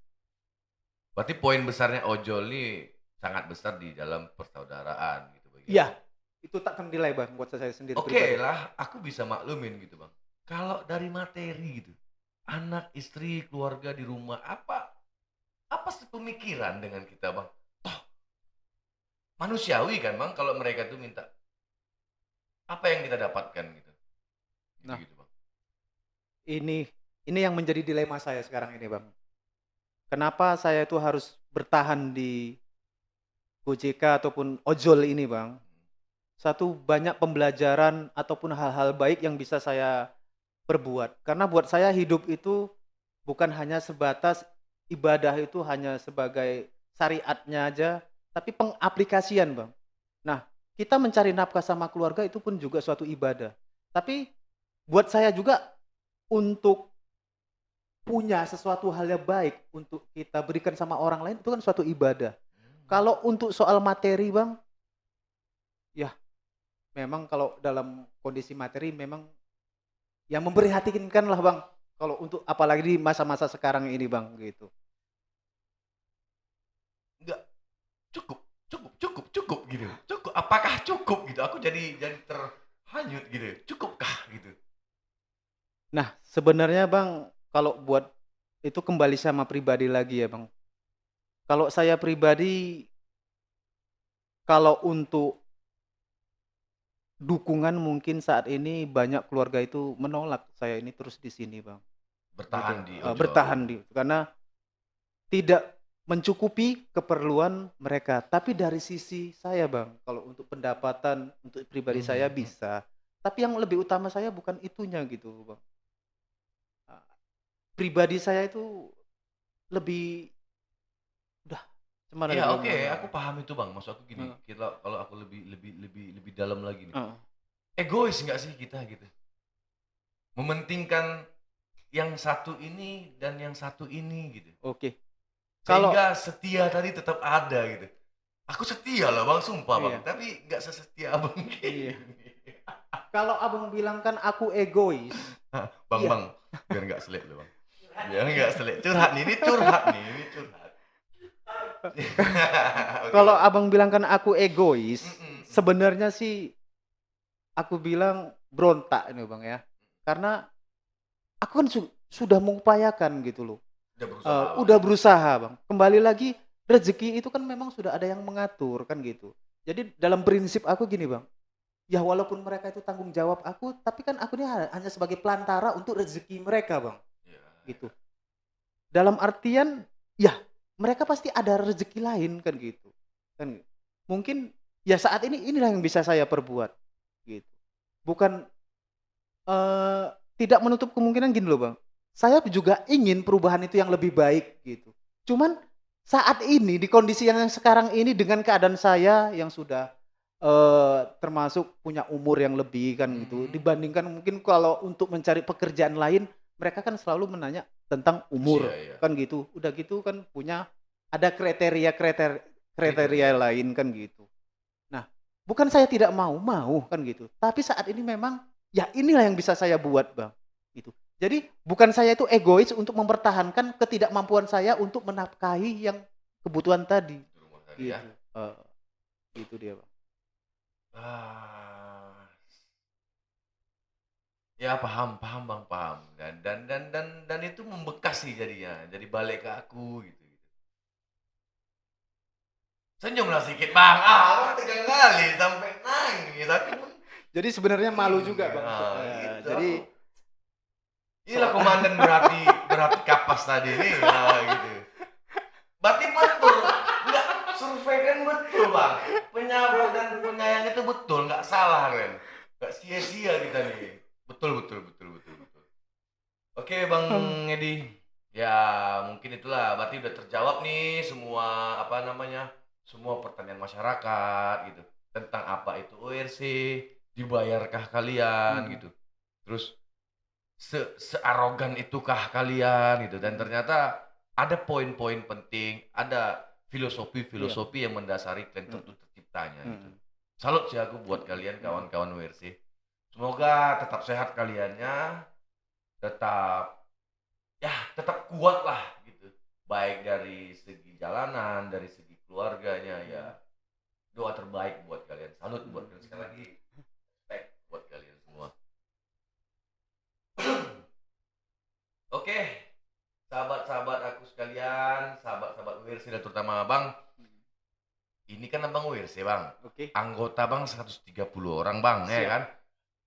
Berarti poin besarnya ojol nih sangat besar di dalam persaudaraan gitu bagi Iya, Abang. itu tak ternilai, Bang, buat saya sendiri Oke pribadi. lah, aku bisa maklumin gitu, Bang. Kalau dari materi gitu, anak, istri, keluarga di rumah, apa sih pemikiran dengan kita, Bang? Toh manusiawi kan, Bang, kalau mereka tuh minta, apa yang kita dapatkan gitu. Nah, Gitu-gitu, Bang. ini yang menjadi dilema saya sekarang ini, Bang. Kenapa saya itu harus bertahan di Gojek ataupun ojol ini, Bang? Satu, banyak pembelajaran ataupun hal-hal baik yang bisa saya perbuat. Karena buat saya hidup itu bukan hanya sebatas ibadah itu hanya sebagai syariatnya aja, tapi pengaplikasian, Bang. Nah, kita mencari nafkah sama keluarga itu pun juga suatu ibadah. Tapi buat saya juga untuk punya sesuatu hal yang baik untuk kita berikan sama orang lain itu kan suatu ibadah. Mmm. Kalau untuk soal materi, Bang, ya memang kalau dalam kondisi materi memang yang memprihatinkan lah, Bang. Kalau untuk apalagi di masa-masa sekarang ini, Bang, gitu. Enggak, cukup cukup gitu. Cukup, apakah cukup gitu? Aku jadi terhanyut gitu. Cukupkah gitu? Nah, sebenarnya, Bang, kalau buat itu kembali sama pribadi lagi ya, Bang. Kalau saya pribadi, kalau untuk dukungan mungkin saat ini banyak keluarga itu menolak saya ini terus di sini, Bang, Bertahan gitu. di ojol. Bertahan di karena tidak mencukupi keperluan mereka. Tapi dari sisi saya, Bang, kalau untuk pendapatan untuk pribadi saya Mhm, mhm. bisa, tapi yang lebih utama saya bukan itunya gitu, Bang. Eee, Pribadi saya itu lebih udah gimana Iya, oke, dibilangnya, aku paham itu, Bang. Maksud aku gini, heeh, kalau aku lebih dalam lagi nih. heeh, Egois nggak sih kita gitu? Mementingkan yang satu ini dan yang satu ini gitu. oke. Kalau Sehingga setia tadi tetap ada gitu. Aku setia loh, Bang, sumpah, Bang, iya, tapi nggak sesetia Abang kayak iya. gini. Kalau Abang bilang kan aku egois, Bang iya. Bang, biar nggak selek loh, Bang. Biar nggak selek. Curhat nih, ini curhat nih, ini curhat. Oke, Kalau Bang. Abang bilang kan aku egois, Mhm, mhm. sebenarnya sih aku bilang berontak ini, Bang, ya. Karena aku kan sudah mengupayakan gitu loh, Udah berusaha, Bang, udah ya? berusaha, Bang. Kembali lagi rezeki itu kan memang sudah ada yang mengatur kan gitu. Jadi dalam prinsip aku gini, Bang, ya walaupun mereka itu tanggung jawab aku, tapi kan aku ini hanya sebagai pelantara untuk rezeki mereka, Bang, Iya, gitu. iya. Dalam artian, ya mereka pasti ada rezeki lain kan gitu, kan. Mungkin ya saat ini inilah yang bisa saya perbuat, gitu. Bukan, eee, tidak menutup kemungkinan gini loh, Bang, saya juga ingin perubahan itu yang lebih baik gitu. Cuman saat ini di kondisi yang sekarang ini dengan keadaan saya yang sudah termasuk punya umur yang lebih kan gitu, Mhm. dibandingkan mungkin kalau untuk mencari pekerjaan lain, mereka kan selalu menanya tentang Usia umur, ya, kan gitu. Udah gitu kan punya ada kriteria kriteria. lain kan gitu. Nah, bukan saya tidak mau, mau kan gitu. Tapi saat ini memang ya inilah yang bisa saya buat, Bang, gitu. Jadi bukan saya itu egois untuk mempertahankan ketidakmampuan saya untuk menafkahi yang kebutuhan tadi, Di rumah tadi ya. gitu. Gitu dia, Bang. Ah, ya paham, paham Bang, paham. Dan itu membekas sih jadinya. Jadi balik ke aku gitu. Senyumlah sedikit Bang. Abang tegang kali sampai nangis. Aku pun Jadi sebenarnya malu ini. juga, Bang, Gitu jadi aku. Inilah soal komandan berhati kapas tadi nih, gitu. Berarti betul, nggak survei kan betul Bang. Penyabar dan penyayang itu betul, nggak salah kan. Nggak sia-sia kita nih. Betul, betul, betul, betul, betul. Oke Bang Edi, ya mungkin itulah berarti udah terjawab nih semua apa namanya semua pertanyaan masyarakat gitu tentang apa itu ORC, dibayarkah kalian mhm, gitu, terus searogan itukah kalian gitu dan mhm, ternyata ada poin-poin penting, ada iya, filosofi-filosofi yang mendasari mhm, tentu terciptanya gitu. mhm, Salut sih aku buat kalian mhm, kawan-kawan WRC. Semoga tetap sehat kaliannya, tetap ya tetap kuat lah gitu. Baik dari segi jalanan, dari segi keluarganya ya. mhm, Doa terbaik buat kalian. Salut buat kalian sekali lagi. mhm. Respect buat kalian semua. Oke, sahabat-sahabat aku sekalian, sahabat-sahabat WRC dan terutama Abang. Ini kan Abang WRC, Bang. Oke, Anggota Bang 130 orang, Bang, ya siap. kan?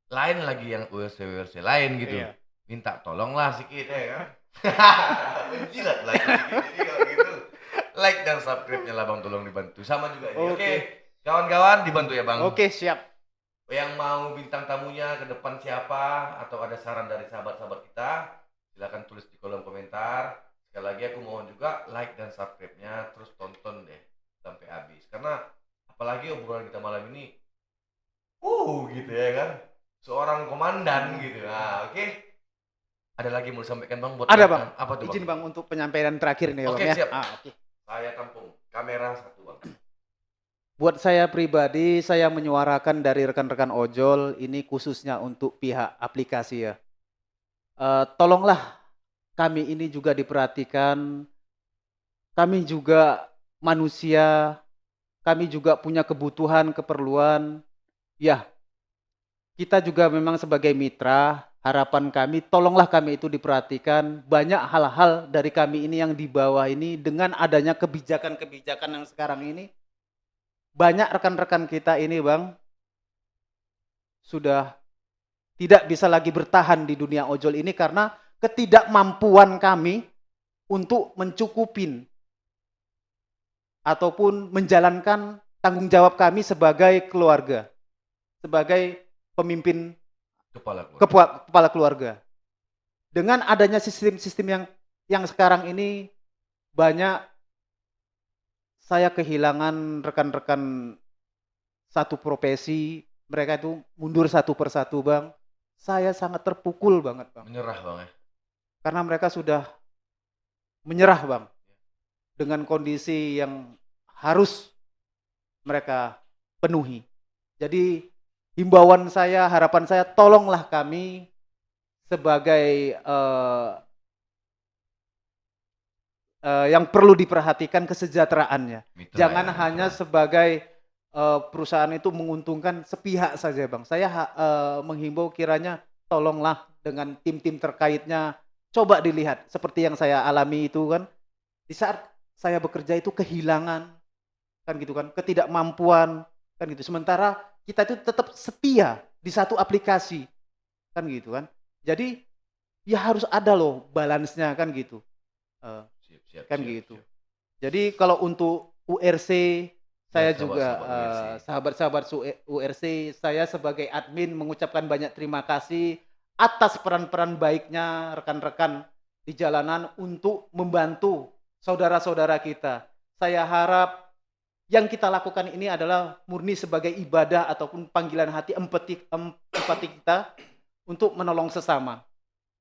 Lain lagi yang WRC-WRC lain gitu. Iya. Minta tolonglah sedikit ya kan. Menjilat lah aku sedikit ini kalau gitu. Like dan subscribe-nya lah Bang, tolong dibantu. Sama juga ini. Oke, Oke, kawan-kawan dibantu ya Bang. oke, siap. Yang mau bintang tamunya ke depan siapa atau ada saran dari sahabat-sahabat kita, silakan tulis di kolom komentar. Sekali lagi aku mohon juga like dan subscribe-nya terus tonton deh sampai habis. Karena apalagi obrolan kita malam ini, gitu ya kan. Seorang komandan gitu. Nah, oke. Ada lagi mau disampaikan Bang buat Ada, Bang. kawan-kawan? Apa tuh Bang? Izin, Bang, untuk penyampaian terakhir nih ya, Bang, Oke, ya. siap. Oke. Saya tampung. Kamera satu Bang. Buat saya pribadi, saya menyuarakan dari rekan-rekan ojol ini khususnya untuk pihak aplikasi ya. Tolonglah kami ini juga diperhatikan, kami juga manusia, kami juga punya kebutuhan, keperluan. Ya, kita juga memang sebagai mitra, harapan kami tolonglah kami itu diperhatikan. Banyak hal-hal dari kami ini yang di bawah ini dengan adanya kebijakan-kebijakan yang sekarang ini, banyak rekan-rekan kita ini, Bang, sudah tidak bisa lagi bertahan di dunia ojol ini karena ketidakmampuan kami untuk mencukupin ataupun menjalankan tanggung jawab kami sebagai keluarga, sebagai pemimpin Kepala keluarga. kepala keluarga. Dengan adanya sistem-sistem yang sekarang ini banyak saya kehilangan rekan-rekan satu profesi, mereka itu mundur satu persatu, Bang. Saya sangat terpukul banget, Bang. Menyerah Bang ya. Karena mereka sudah menyerah, Bang, dengan kondisi yang harus mereka penuhi. Jadi himbauan saya, harapan saya, tolonglah kami sebagai yang perlu diperhatikan kesejahteraannya. Mitra Jangan ya, hanya mitra. sebagai perusahaan itu menguntungkan sepihak saja, Bang. Saya menghimbau kiranya tolonglah dengan tim-tim terkaitnya coba dilihat seperti yang saya alami itu kan. Di saat saya bekerja itu kehilangan kan gitu kan, ketidakmampuan kan gitu. Sementara kita itu tetap setia di satu aplikasi kan gitu kan. Jadi ya harus ada loh balance-nya kan gitu. Eh, Siap, siap, kan siap, gitu. siap. Jadi kalau untuk URC Ya, saya juga sahabat-sahabat WRC. sahabat-sahabat URC saya sebagai admin mengucapkan banyak terima kasih atas peran-peran baiknya rekan-rekan di jalanan untuk membantu saudara-saudara kita. Saya harap yang kita lakukan ini adalah murni sebagai ibadah ataupun panggilan hati empati kita untuk menolong sesama.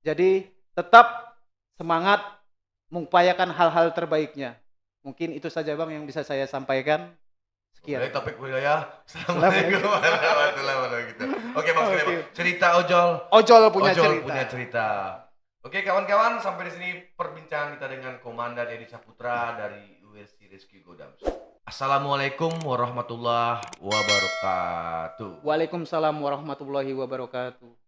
Jadi tetap semangat mengupayakan hal-hal terbaiknya. Mungkin itu saja Bang yang bisa saya sampaikan. Sekian. Dari topik budaya. Assalamualaikum warahmatullahi wabarakatuh. Oke Bang, sekali, Bang. Cerita ojol. Ojol punya Ojol cerita. punya cerita. Oke kawan-kawan, sampai di sini perbincangan kita dengan Komandan Edi Saputra dari USC Rescue Godam. Assalamualaikum warahmatullahi wabarakatuh. Waalaikumsalam warahmatullahi wabarakatuh.